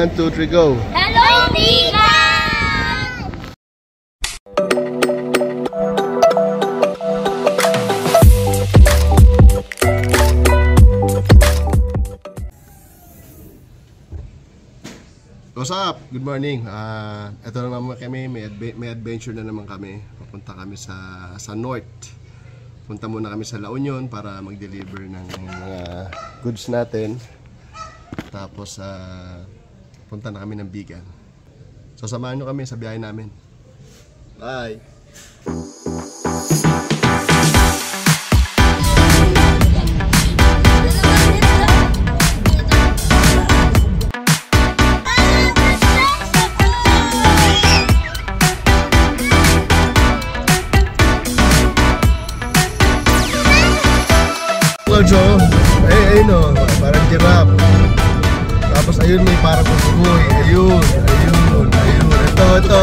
1, 2, 3, go! Hello, Tika! What's up? Good morning. Ito na naman kami, may adventure na naman kami. Papunta kami sa North. Punta muna kami sa La Union para mag-deliver ng mga goods natin. Tapos punta na kami ng Bigan. So samahan nyo kami sa biyahe namin. Bye! So, ayun o, parang giraffe. Tapos ayun may parang kukuboy. Ayun. Ito.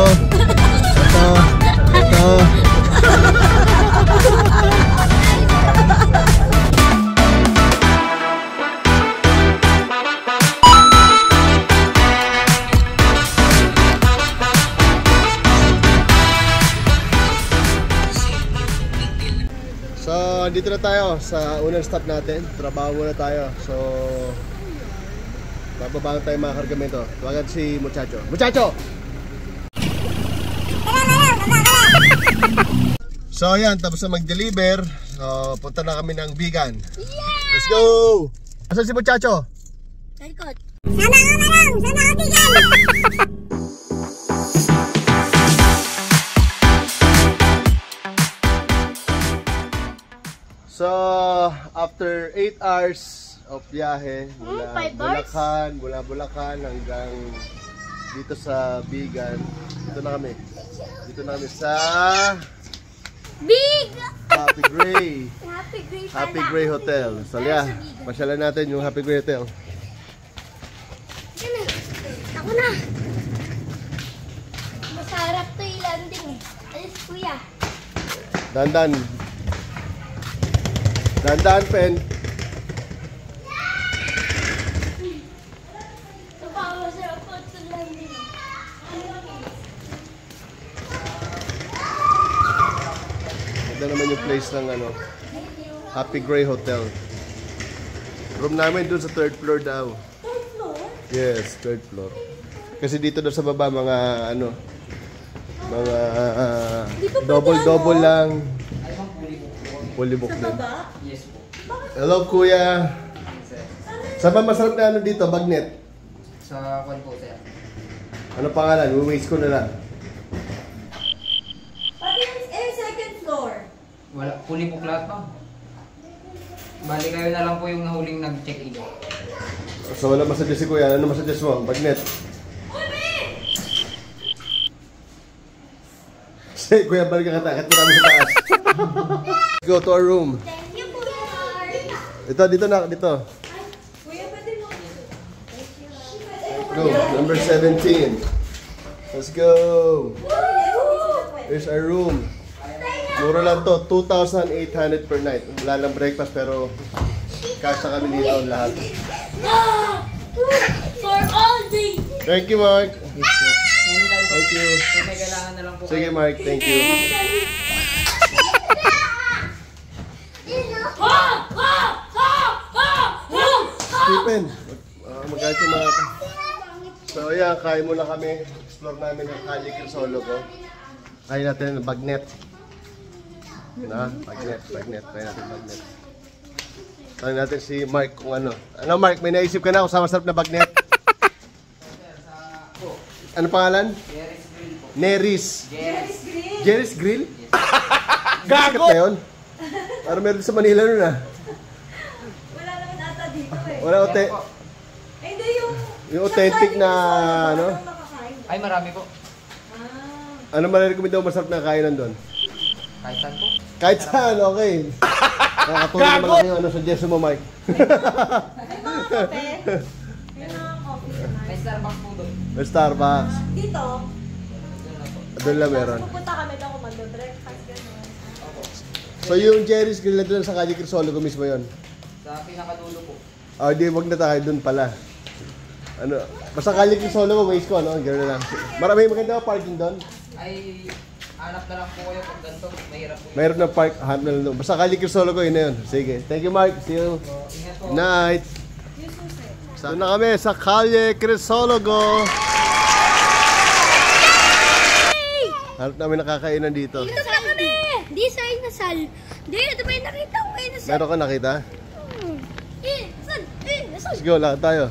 So, dito na tayo sa unang stop natin. Trabaho muna tayo. So, bababa tayo mga kargamento. Tawagan si Muchacho. Muchacho! So, ayan. Tapos na mag-deliver. So, punta na kami ng Bigan. Yeah! Let's go! Asan si Muchacho? Sa likod. Sama ka lang! Sama ka Bigan! So, after 8 hours of biyahe mula Bulacan hanggang dito sa Bigan, dito na kami sa Big! Happy Gray Hotel. So, yeah, pasyalan natin yung Happy Gray Hotel. Ako na! Masarap to yung landing eh. Alis kuya. Dandan, pen. Masarap po ito landing. Ito naman yung place ng Happy Gray Hotel. Room namin dun sa 3rd floor daw. 3rd floor? Yes, 3rd floor. Kasi dito daw sa baba mga double lang. Fully booked din. Yes po. Hello kuya. Saan ba masarap na dito? Bagnet? Sa kwan po, sir. Ano pangalan? Waze ko na lang. Pati yung second floor. Wala, fully book lahat pa. Bali kayo na lang po yung nahuling nag-check-in. So wala masuggest si kuya. Ano masuggest mo? Bagnet? Say, kuya, balik ka katakit mo namin sa taas. Let's go to our room. Thank you, kuya. Dito na, dito. Kuya, pwede mo. Go, number 17. Let's go. Here's our room. Mura lang to, 2,800 per night. Wala lang breakfast pero kasya kami dito lahat. For all day. Thank you, Mark. Anytime po. Thank you. Kung may kailangan na lang po Sige, kayo. Mark. Thank you. Stephen, magkait yung mga... So, ayan, kain muna kami. Explore namin ang Calle Crisologo. Kain natin ng bagnet. Bagnet. Kain natin bagnet. Kain natin si Mark kung ano. Ano, Mark? May naisip ka na kung saan masarap na bagnet? Ano pangalan? Jerry's Grill po. Neris. Jerry's. Jerry's Grill? Gago! Na yun? Parang meron sa Manila nun ah. Wala naman ata dito eh. Wala Hindi yung authentic na ano? Ay, marami po. Ano marirecommend daw masarap na kainan doon? Kahit saan po. Kahit saan, okay. Nakatulong naman lang yung ano suggestion mo, Mike. May mga kape. May mga coffee naman. May Starbucks po doon. May Starbucks. Dito. Doon lang meron. Pupunta kami daw kung mag-breakfast gano'n. So yung Jerry's Grill na doon sa Calle Crisologo mismo yon. Sa pinakadulo po. Di wag na tayo doon pala. Ano, Basta kalik yung solo ko, waste ko, ano? Gano'n lang. Marami maganda pa parking doon. Ay, hanap na lang po kayo pag ganito. Mahirap po. Mayroon na park, hanap na lang doon. Basta kalik yung solo ko, yun na yun. Sige. Thank you, Mark. See you. Ingat po. Night. Doon na kami sa Calle Crisologo. Hanap namin nakakainan dito. Dito na kami! Di sa inasal. Di, ito ba yung nakita ko kayo nasal? Meron ka nakita? Nasal! Nasal! Let's go, lakad tayo.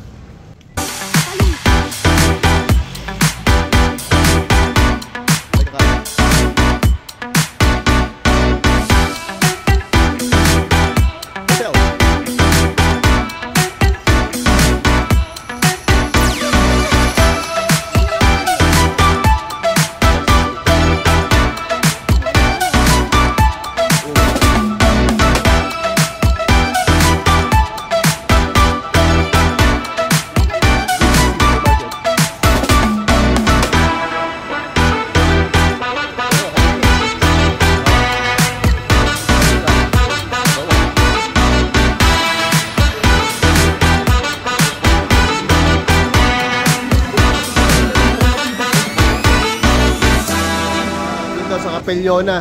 Sa Capellona.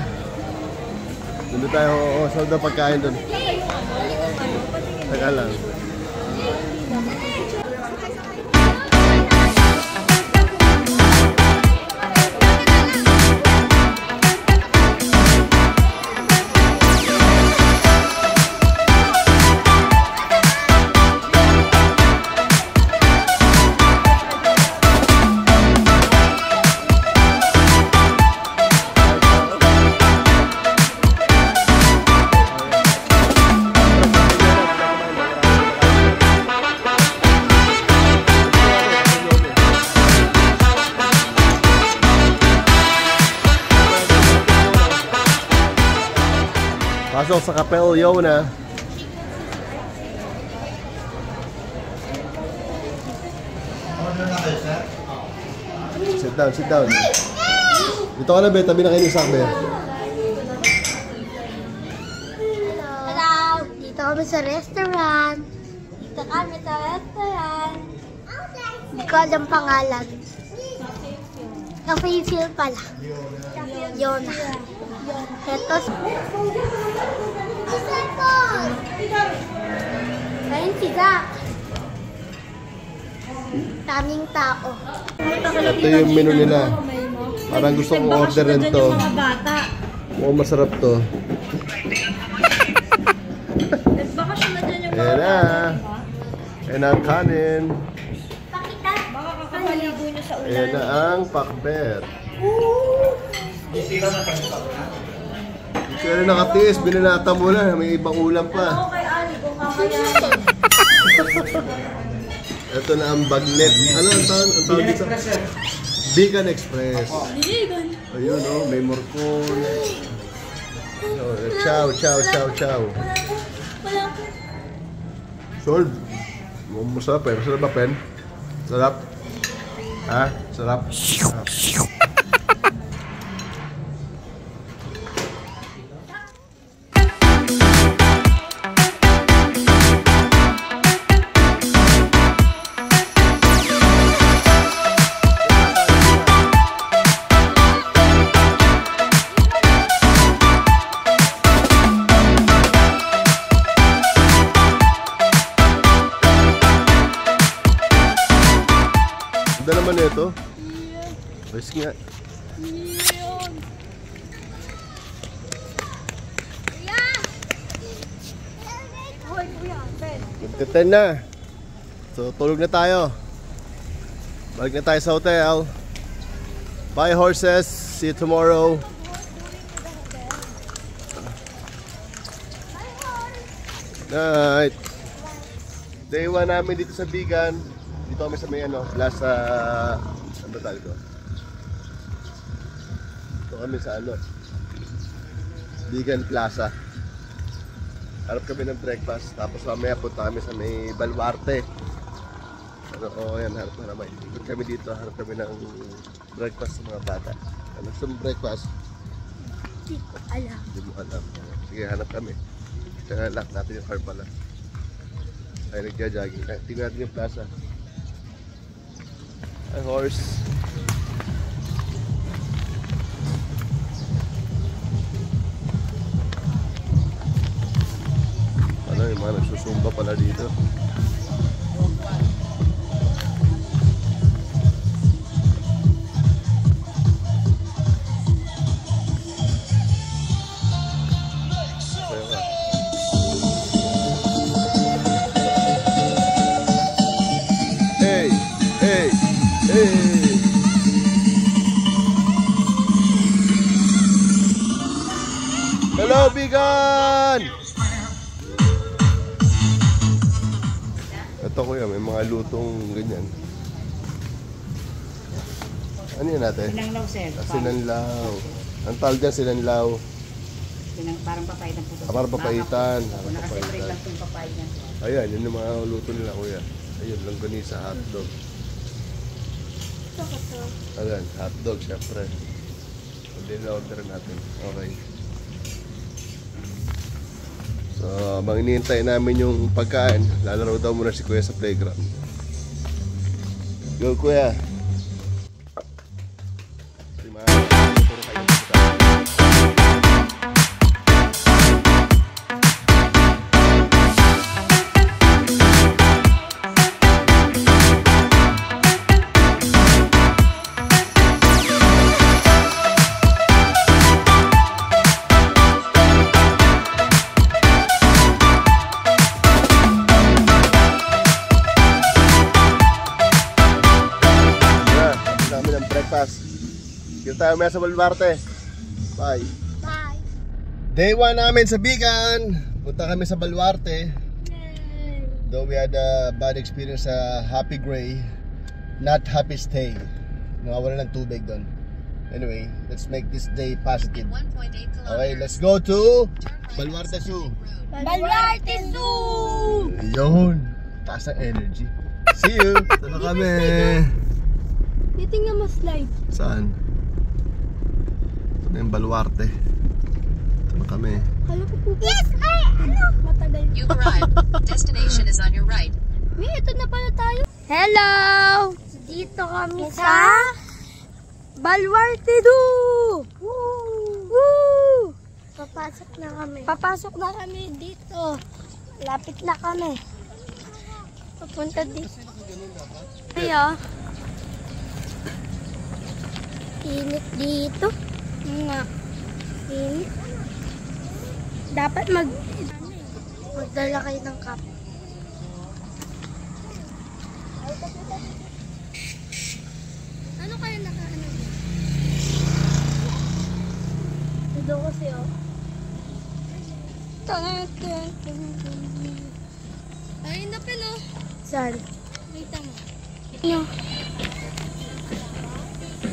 Doon tayo sa daw pagkain doon. Teka lang. Pasok sa Capellona. Sit down, sit down. Dito ka na, be. Tabi na kayo ni Sak, be. Hello! Dito kami sa restaurant. Dito kami sa restaurant. Hindi ko alam pangalan. Cafe Feel pala. Yona. Ito. Ayun si Zach. Daming tao. Ito yung menu nila. Parang gusto kong orderin to. Mga bata. Oo, masarap to. Nagbakasyon na dyan yung Ayan na. Ayan ang kanin. Pakita. Baka kakapaligo nyo sa ulan. Ayan na ang pakbet. Kaya nakatiis, binanata mo na. May ibang ulam pa. Kay Ali, kung kakayanin. Ito na ang bagnet. Ano ang tawag dito? Vegan Express. Ayun oh, may morcon. Oh, chow, chow, chow, chow. Solve. Masarap eh. Masarap ba, Pen? Sarap? Ha? Sarap? Ganda naman ito. Ayos nga. Magka-10 na. So, tulog na tayo. Balik na tayo sa hotel. Bye horses. See you tomorrow. Night. Day 1 namin dito sa Bigan. Dito kami sa may ano, Plaza, ano ba tawag ito? Dito kami sa ano, Bigan Plaza. Harap kami ng breakfast, tapos mamaya punta kami sa may Baluarte. Ano, yan, harap na naman. Ikot kami dito, harap kami ng breakfast sa mga bata. Ano sa breakfast? Hindi ko alam. Hindi mo alam. Sige, hanap kami. Kaya lock natin yung car pala. Ay, nagja-jogging. Tingnan natin yung plaza. Ay, horse. Ano, yung mga nagsusumba pala dito. Hey, hey, hey. Hello, Bigan! Ito kuya, may mga lutong ganyan. Ano yan natin? Sinanglaw, sir. Sinanlaw. Ang tawag dyan, sinanlaw. Parang papaitan po. Parang papaitan. Nakaseparate lang yung papaitan. Ayan, yun yung mga luto nila kuya. Ayun, langganisa, hotdog. Ayan, hotdog syempre. Hindi na order natin. Okay. So, habang iniintay namin yung pagkain, lalaro daw muna si kuya sa playground. Go kuya! Kita tayo maya sa Baluarte. Bye. Bye. Day 1 namin sa Bigan. Punta kami sa Baluarte. Though we had a bad experience sa Happy Gray, not Happy Stay. Nawawala ng tubig doon. Anyway, let's make this day positive. Okay, let's go to Baluarte Zoo. Baluarte Zoo! Yun. Taas ang energy. See you. Ito na kami. Titingnan mo slide. Saan? Ito na yung Baluarte. Ito na kami. Kala ko po. Yes! Ay! Ano? Matagal. You've arrived. Destination is on your right. May, ito na pala tayo. Hello! Dito kami sa Baluarte Zoo! Woo! Woo! Papasok na kami. Papasok na kami dito. Lapit na kami. Papunta dito. Ayo. Init dito. Nga. Init. Dapat magdala kayo ng cup. Ano kayo nakaano? Ito kasi oh. Ay, napin oh. Saan? Wait mo. Ano?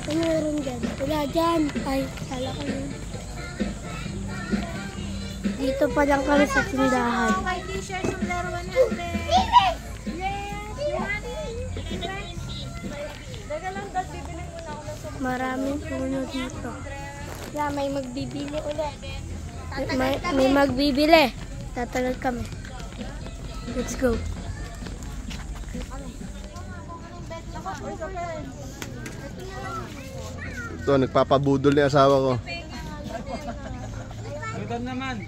Ano meron dyan? Wala dyan. Ay, kala ko yun. Dito pa lang kami sa tindahan. May t-shirt ng laruan natin. Daga lang, dad, bibili muna ako ng sobrang. Maraming puno dito. Yeah, may magbibili ulit. May magbibili. Tatagal kami. Let's go. Ito, nagpapabudol na yung asawa ko. Ito naman.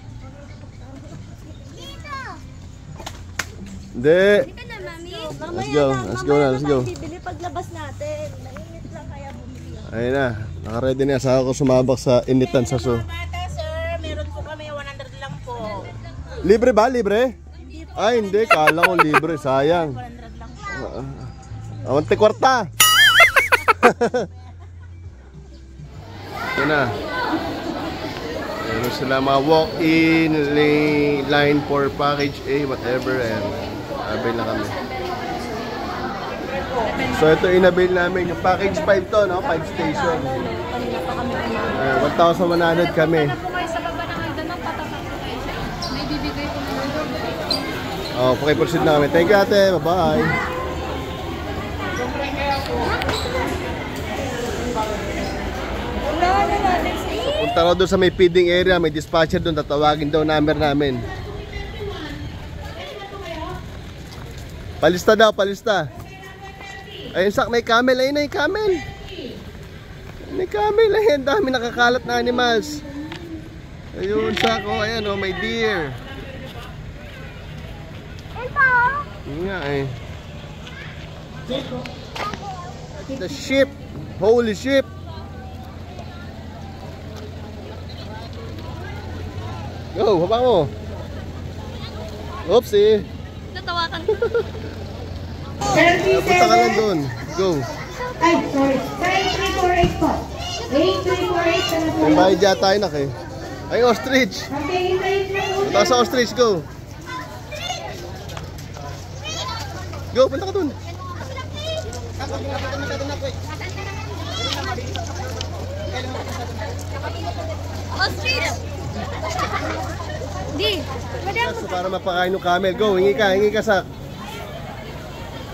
Hindi. Ka na, mami. Let's go. Let's go na. Let's go. Bibili paglabas natin. Mainit lang kaya bumili. Ayun na. Nakaready na yung asawa ko sumabak sa initan sa zoo. Mata, sir. Meron po kami 100 lang po. Libre ba? Libre? Ay, hindi. Kala ko libre. Sayang. 100 lang po. Awante kwarta. Ito na. Meron sila mga walk-in, line for package A, whatever, and avail na kami. So ito inabil namin yung package 5 to, no? 5 station. 1,100 kami. Oh, pakiproceed na kami. Thank you ate, bye-bye. Punta raw doon sa may feeding area, may dispatcher doon, tatawagin daw number namin. Palista daw, palista. Ayun, Sak, may camel. Ayun na yung camel. May camel. Ayun, dami nakakalat na animals. Ayun, Sak. Oh, ayan, oh, may deer. Yun nga eh. The sheep. Holy sheep. Go, haba mo. Oopsie. Natawakan. Punta ka lang doon. Go. Ay, sorry. Sa 8348 po. 8348 na po. May bayad yata tayo nak eh. Ay, ostrich. Okay, hintayin na po. Punta ka sa ostrich, go. Go, punta ka doon. Ostrich! Di. So, para mapakain ng camel. Go, hingi ka, Sak.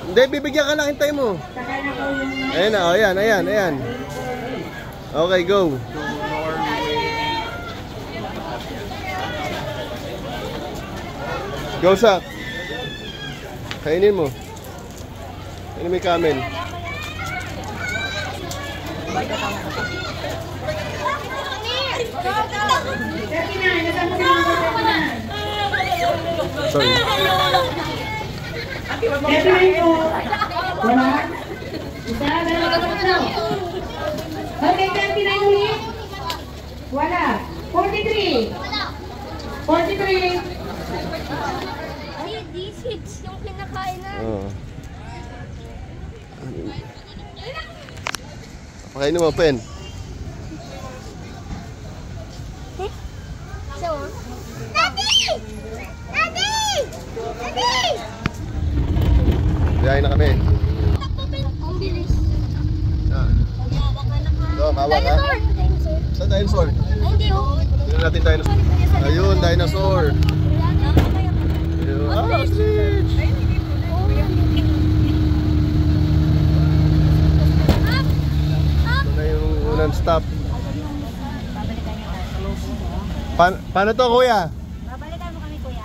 Hindi, bibigyan ka lang, hintay mo. Ayan na, oh, ayan. Okay, go. Go, Sak. Kainin mo. Kainin mo yung camel. Sorry. 39 po. Wala. Isa, dalawa, tatlo. Okay, 39 ulit. Wala. 43. 43. Ay, these hits yung kinakain na. Oh. Pakainin mo, Pen. So, Daddy! Daddy! Daddy! Biyahin na kami. Ang bilis. Ah. So, hawak ka. Dinosaur! Dinosaur. Saan dinosaur? Ay, hindi oh. Tignan natin dinosaur. Ayun, dinosaur. Ayun. Ah, ostrich! Ito na yung unang stop. Paano to, kuya? Babalikan mo kami, kuya.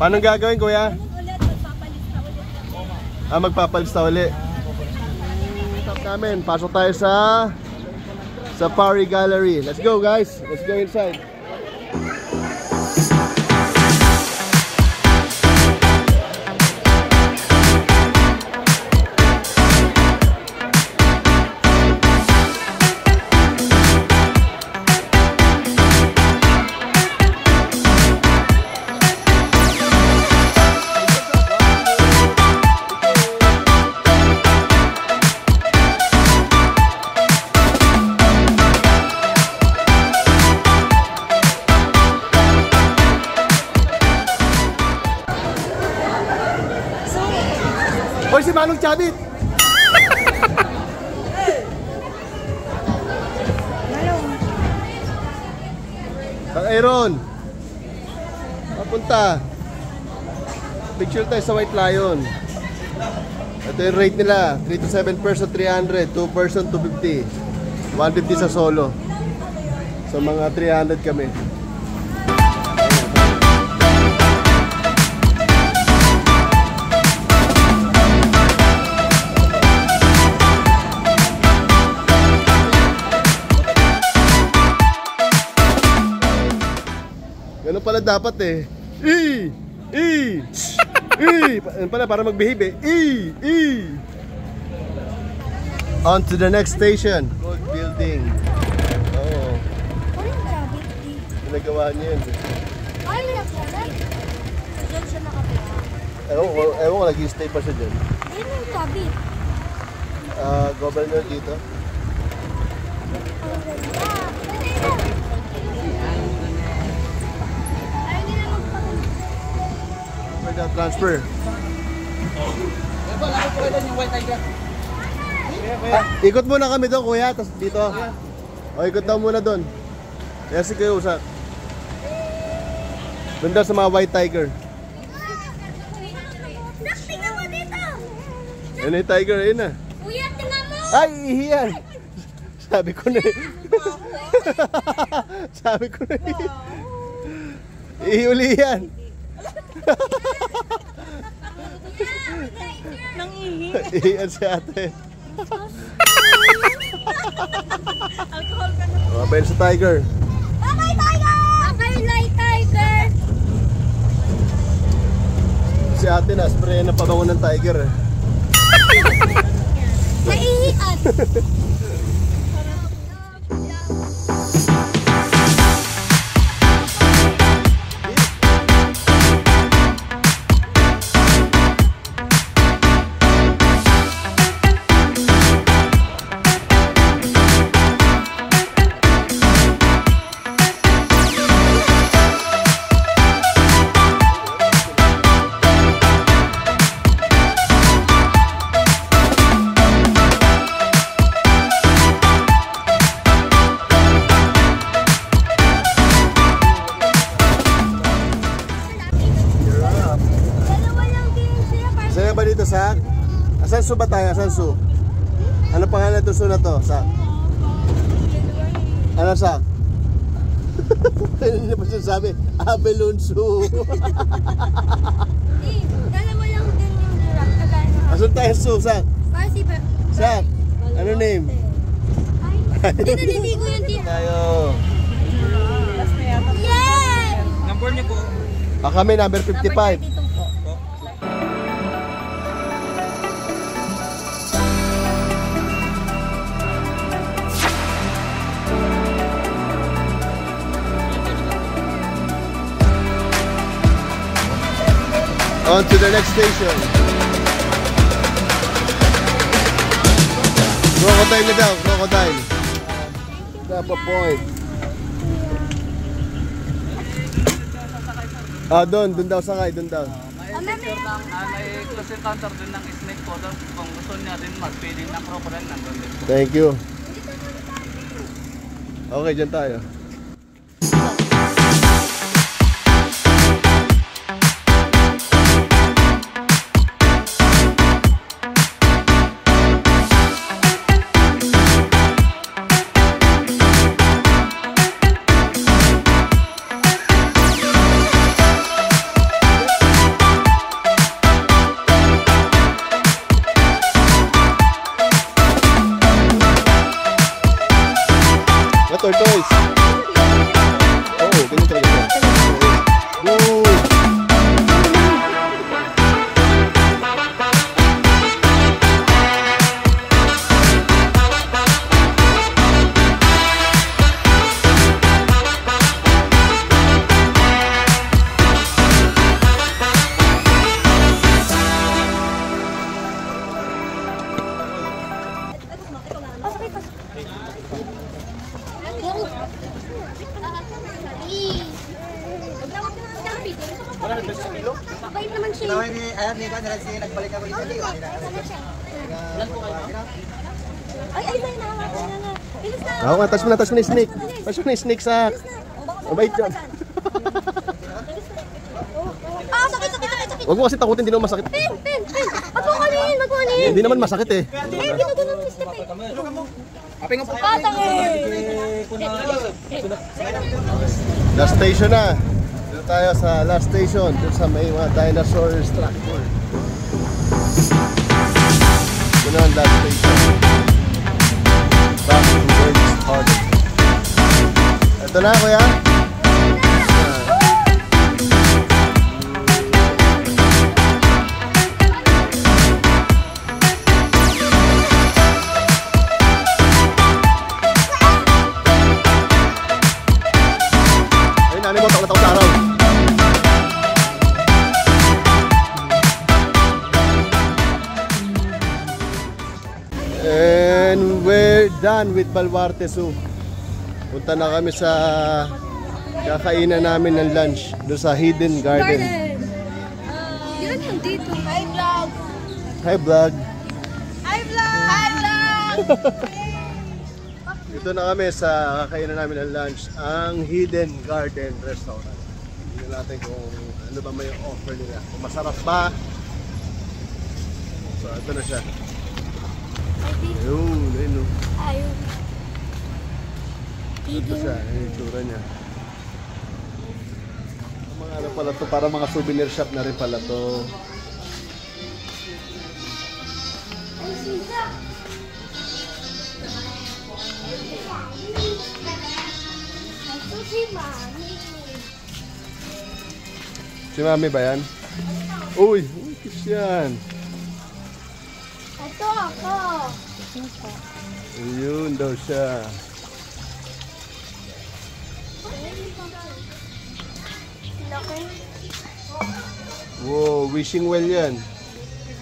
Paano gagawin, kuya? Ulit, magpapalista ulit. Ah, magpapalista uli. Stop namin. Pasok tayo sa Safari Gallery. Let's go, guys. Let's go inside. Hoy, si Manong Chabit! Ang Aaron! Papunta! Picture tayo sa White Lion. Ito yung rate nila. 3 to 7 person, 300. 2 person, 250. 150 sa solo. So mga 300 kami. Ganun pala dapat eh. Ano pala para mag-behave eh. On to the next station. Gold building. Oo. Anong grabe? Ginagawa niya yun. Ay, may nagsalat. Diyan siya nakapila. Ewan ko, nag-stay pa siya dyan. Ayun yung tabi. Governor dito. Ang ganda. Ayaw nila magpapalista. Transfer. Ikot muna kami doon, kuya. Tapos dito. O, ikot daw muna doon. Kaya si Kuya Usak. Doon daw sa mga white tiger. Nak, tingnan mo dito. Ayun na yung tiger, ayun na. Kuya, tingnan mo. Ay, ihiyan! Sabi ko na eh. Sabi ko na eh. Ihuli yan. Nang ihi. Iyan si ate. Alcohol ka na. Oh, Ben sa Tiger. Bye-bye, Tiger! Bye-bye, Tiger! Si ate na, spray ng pabango ng Tiger. Naihian! Sa'yo ba dito, Sak? Asan su ba tayo? Asan su? Ano pangalan ito su na to, Sak? Ano, Sak? Hindi pa siya sabi, Abelunsu. Dalawa lang din yung direct. Kagaya na. Asan tayo, Su, Sak? Kasi ba? Sak? Ano name? Hindi naliligo yung tita. Tayo. Last na yata. Yes! Number niyo po. Kami, number 55. On to the next station. Crocodile na daw, crocodile. Napa point. Doon daw sakay, doon daw. May close encounter din ng snake po doon. Kung gusto niya din mag-feeding ng crocodile, nandun din po. Thank you. Okay, dyan tayo. Tortoise. Oo, ganyan talaga siya. Woo! Mabait naman siya. Nagbalik ako dito. Ay, nahawakan na nga. Bilis na. Ako nga, touch mo na yung snake. Touch mo na yung snake, Sak. Mabait yun. Sakit. Huwag mo kasi takutin, hindi naman masakit. Pen. Magkukunin. Hindi naman masakit eh. Ginugunan ni Step eh. Sakit. Last station na. Dito tayo sa last station. Dito sa may mga dinosaur structure. Ito na ang last station. Back to where it started. Ito na, kuya. Ay, nani mo, takot ako sa araw. And we're done with Baluarte Zoo. Punta na kami sa kakainan namin ng lunch doon sa Hidden Garden. Yan yung dito. Hi, vlog. Hi vlog. Hi, vlog! Dito na kami sa kakainan namin ng lunch, ang Hidden Garden Restaurant. Tingnan natin kung ano ba may offer nila. Kung masarap ba. So ito na siya. Ayun, ayun. Ayun. Ito siya, yung itsura niya. Mga ano pala to, para mga souvenir shop na rin pala to. Ito si Mami. Si Mami ba yan? Uy, kiss yan. Ito ako. Ayun daw siya. Laki. Wow, wishing well yan.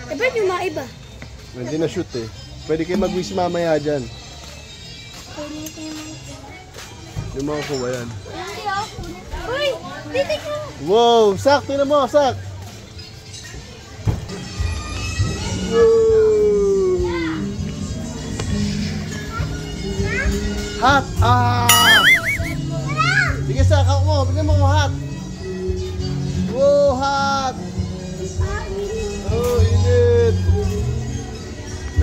Eh, ba't yung mga iba? Hindi na shoot eh. Pwede kayo mag-wish mamaya dyan. Yung mga kuha yan. Hindi ako. Uy! Titik mo! Wow! Sak! Tingnan mo! Sak! Wow! Hot! Ah! Sige Sak! Ako mo! Bigyan mo ko hot! Wow! Hot! Oh! Init!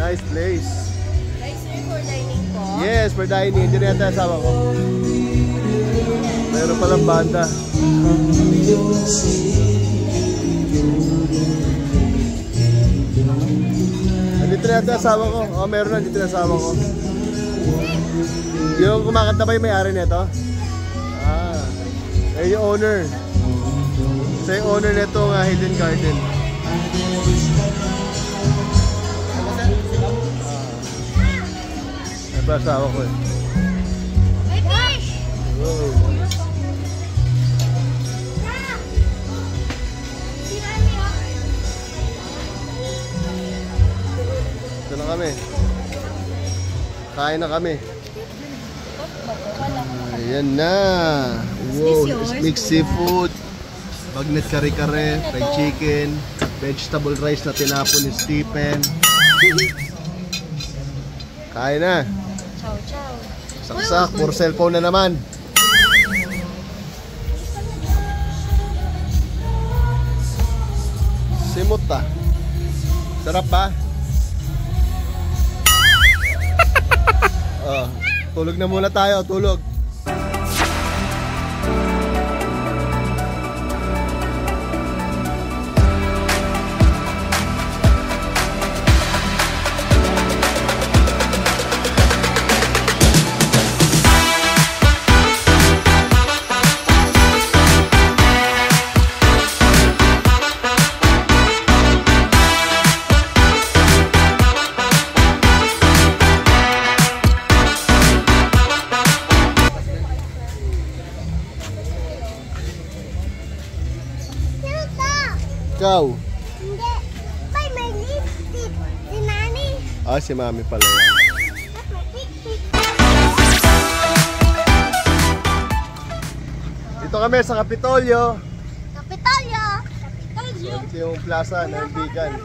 Nice place! Guys, sir, for dining po. Yes! For dining! Hindi na yata asawa ko. Meron palang banda. Nandito na yata asawa ko. Oo, meron na. Nandito na asawa ko. Yung kumakanta ba yung may-ari nito? Ah. Eh, yung owner. Sa yung owner nito nga Hidden Garden. Ay ba asawa ko eh. May fish! Wow. Si Mami ako. Ito na kami. Kain na kami. Ayan na. Wow, mixed seafood. Bagnet kare-kare, fried chicken, vegetable rice na tinapon ni Stephen. Kain na. Chow, chow. Saksak, puro cellphone na naman. Simot ta. Sarap ba? Oh, tulog na muna tayo, tulog. Ikaw? Hindi. Bay, may lipstick. Si Mami. Ah, si Mami pala yan. At may pik-pik. Dito kami sa Kapitolyo. Kapitolyo. Kapitolyo. Ito yung plaza ng Bigan.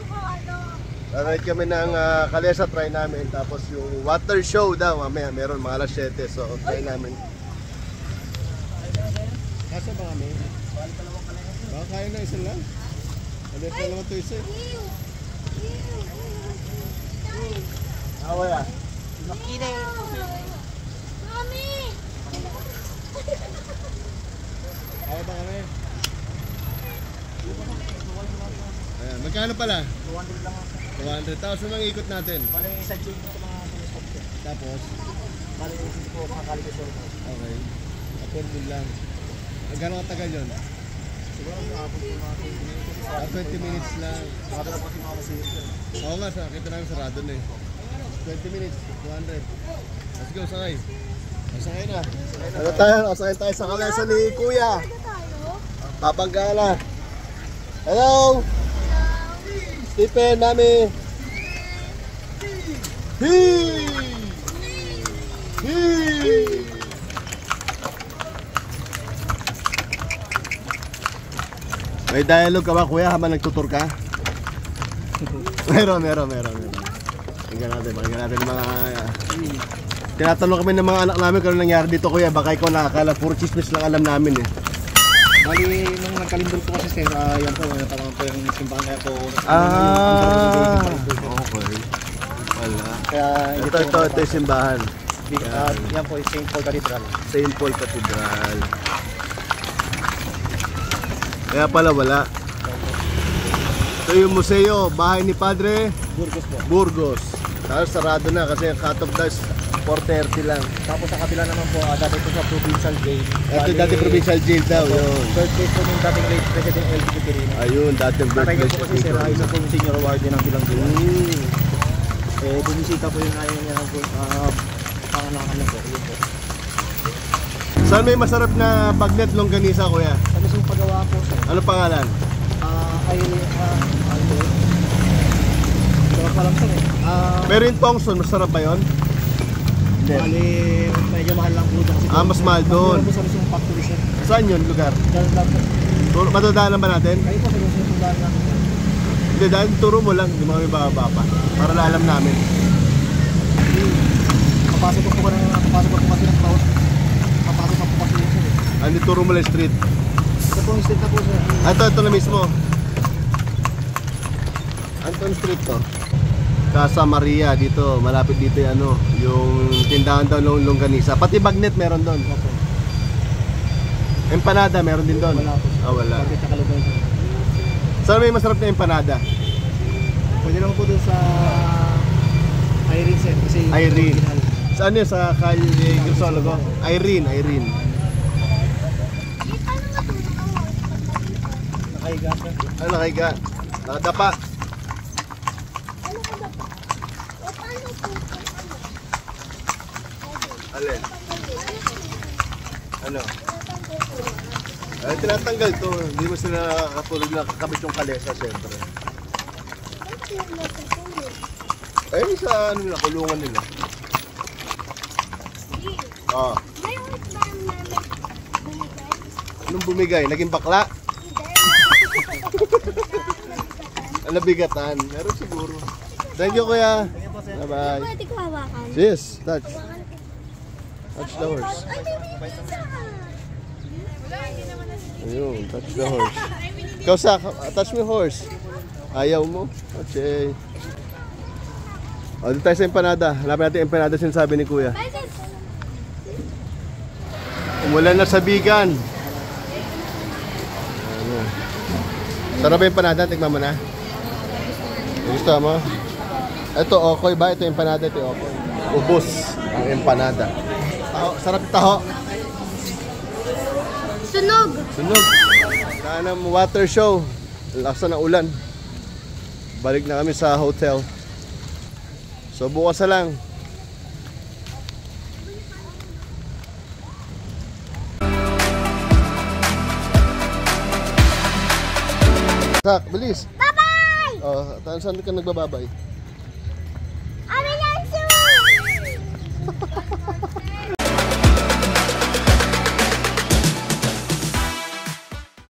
Ride kami ng Kalesa, try namin. Tapos yung water show daw, mamaya meron mga alas 7. So, try namin. Kasa ba kami? Baka kaya na isa lang? Alit na naman ito isa. Away ah. Mami! Kaya ba kami? Ayan, magkano pala? 200 lang. 200. Tapos ang ikot natin? Bale, sa gym ko mga telescope ko. Tapos? Bale, hindi ko makakalimutan ko. Okay. Affordable lang. Magkano katagal yun? Siguro sa abot ko mga 20 minutes. 20 minutes lang. Baka lang kasi mga masihit. Oo nga, kita namin sarado na eh. 20 minutes, 200. Let's go, sakay. Sakay na. Ano tayo? Sakay tayo sa kalesa ni Kuya. Babangga na. Hello! Stephen, Mami! Hee! Hee! May dialogue ka ba, Kuya, habang nagtutur ka? Meron. Pakinggan natin yung mga... tinatanong kami ng mga anak namin kung ano nangyari dito, Kuya. Baka ikaw nakakala, puro chismis lang alam namin eh. Bali, nung nagkalimbol po kasi sir, yan po, natawan po yung simbahan kaya po. Okay. Wala. Kaya Ito yung simbahan. yan po yung St. Paul Cathedral. St. Paul Cathedral. Kaya pala wala. Ito yung museo, bahay ni Padre Burgos po. Burgos. Tapos sarado na kasi ang cut-off daw is 4:30 lang. Tapos sa kabila naman po, dati po sa provincial jail. Ito dati provincial jail daw, yun. Third place po yung dating late President LG Quirino. Ayun, dati Tatay birthday niya po kasi sir, isa po yung senior warden ng Silang Jail. Bumisita po yung ayaw niya ng panganakan lang po. Yun po. Saan may masarap na bagnet longganisa, kuya? Sa mismong paggawa po sir, Ano pangalan? Hindi ko alam sir eh. Pero yung Tongson, masarap ba yun? Bali, medyo mahal lang po dyan. Mas mahal doon. Meron po sa mismong factory sir. Saan yun lugar? Dahil lang po. Matadaanan ba natin? Kayo po sa mismong sundan lang. Hindi, dahil turo mo lang, hindi mo kami bababa pa. Para alam namin. Papasok po kasi ng bawat. Papasok po kasi yun sir eh. Ano, turo mo lang yung street. Ito po yung street na po sir. Ito na mismo. Anton Street to. Casa Maria dito, malapit dito yung ano, yung tindahan daw ng longganisa. Pati bagnet meron doon. Opo. Empanada meron din doon. Wala po. Ah, wala. Bakit nakalugay sir? Saan may masarap na empanada? Pwede lang po dun sa Irene sir. Kasi yung Irene. original. Saan yun? Sa Calle Crisologo? Irene. Nakahiga sir. Ano nakahiga? Nakadapa. Alin? Ano? Ay, tinatanggal to. Hindi mo sila nakakatulog na kakabit yung kalesa, syempre. Ay, sa ano nila, kulungan nila. Ah. Anong bumigay? Naging bakla? Ano bigatan? Meron siguro. Thank you, kuya. Bye-bye. Pwede ko hawakan. Yes, touch. Touch the horse. Ay, may pizza! Ayun, touch the horse. Kausa, touch mo yung horse. Ayaw mo? Okay. O, dito tayo sa empanada. Hanapin natin yung empanada sinasabi ni kuya. Umulan na sa Bigan. Ano. Sarap yung empanada, tignan mo na. Gusto mo? Ito, okoy ba? Ito yung empanada, ito yung okoy. Ubus ang empanada. Taho, sarap yung taho. Sunog! Sunog. Sana water show. Laksa ng ulan. Balik na kami sa hotel. So bukas na lang. Sak, bilis. Bye-bye! Oh, saan ka nagbababay?